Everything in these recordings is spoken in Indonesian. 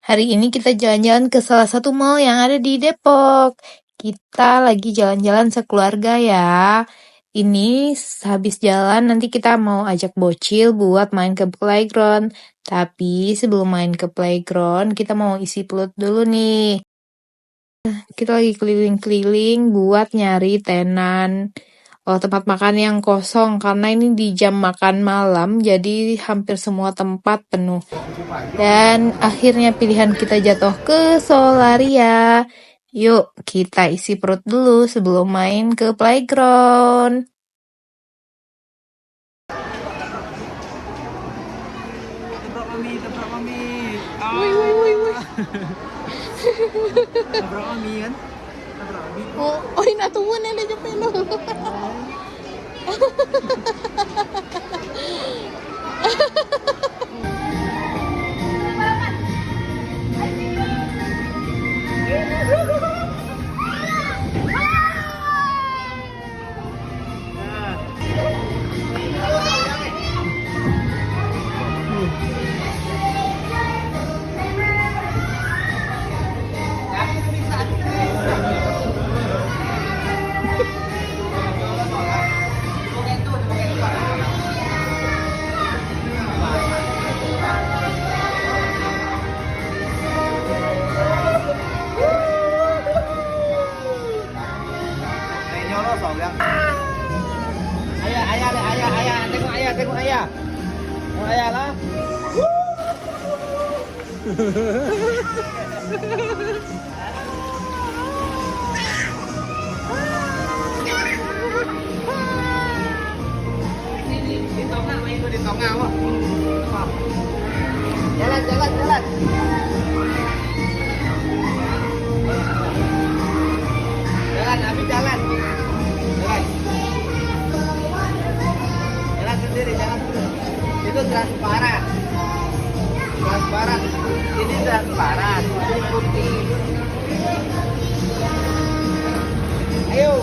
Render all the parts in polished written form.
Hari ini kita jalan-jalan ke salah satu mall yang ada di Depok. Kita lagi jalan-jalan sekeluarga ya. Ini habis jalan nanti kita mau ajak bocil buat main ke playground. Tapi sebelum main ke playground, kita mau isi perut dulu nih. Kita lagi keliling-keliling buat nyari tenan. Tempat makan yang kosong karena ini di jam makan malam, jadi hampir semua tempat penuh. Dan akhirnya pilihan kita jatuh ke Solaria. Yuk, kita isi perut dulu sebelum main ke playground. Tebak mami. Woi, woi, woi, woi. Tebak mami kan? Tebak mami. Oh, ini atuan yang aja pelo. Ayah, tengok ayah. Tengok ayah lah. Di tengah main tu di tengah apa? Jalan. Habis jalan. Jalan sendiri. Itu transparan. Ini transparan. Ini putih. Ayo.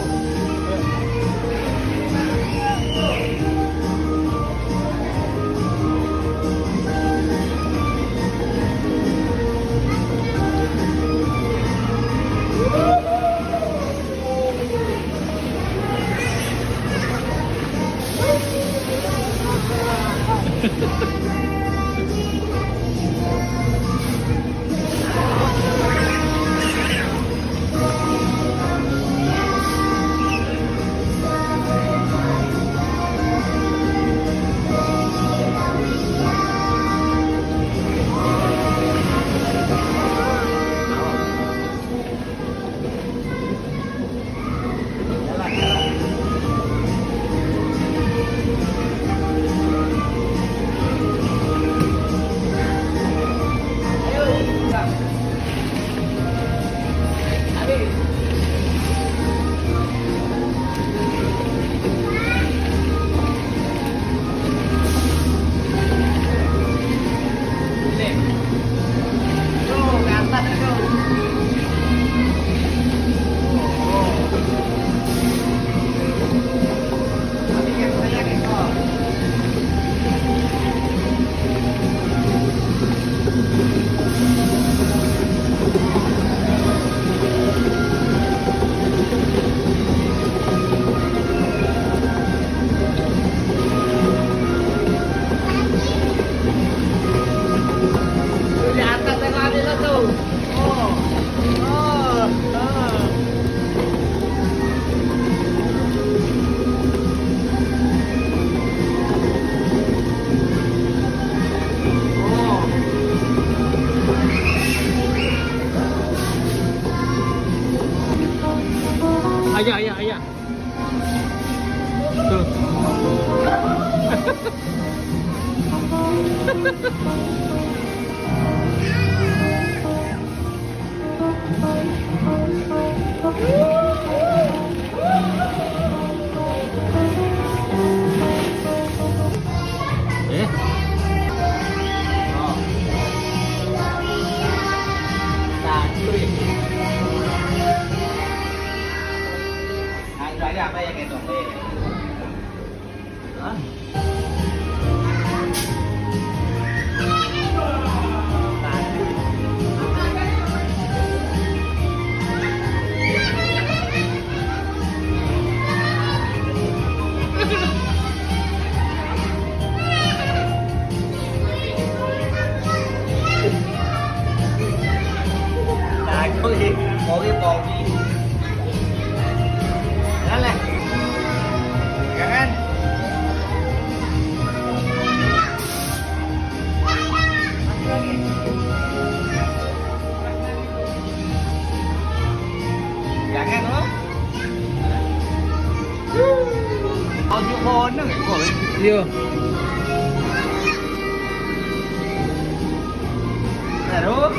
Di atas tengok ada lah tu. Oh. Ayah. Tuh. Ada apa yang itu? Pogi, pogi, pogi. Jalan lah. Ya kan? Jangan lo.เอาทุกคนนึงโอ้ยเดียว Terus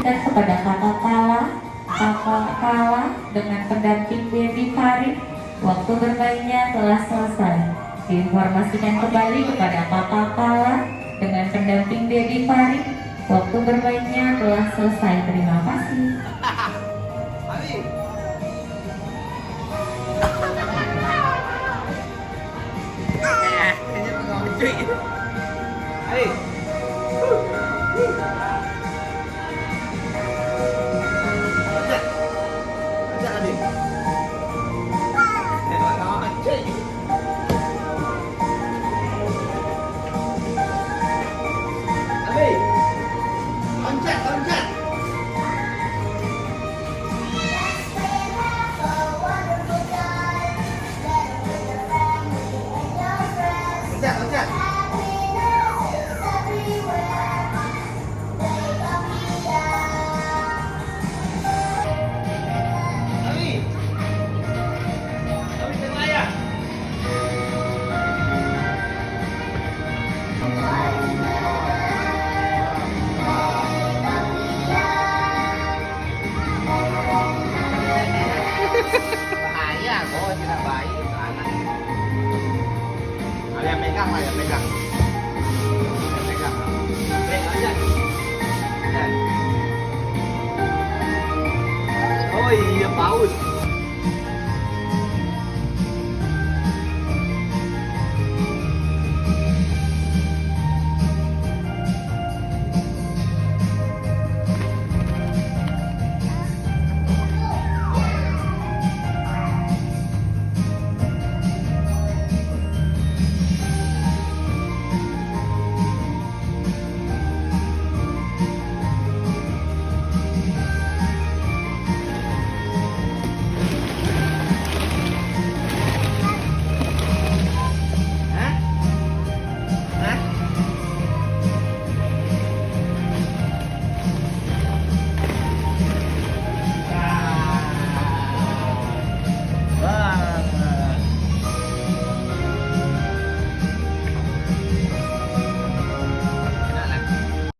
Dan kepada kakak Kala dengan pendamping Baby Farid, waktu bermainnya telah selesai. Diinformasikan kembali kepada kakak Kala dengan pendamping Baby Farid, waktu bermainnya telah selesai. Terima kasih. Ali. Kayaknya mau cuy. Ali.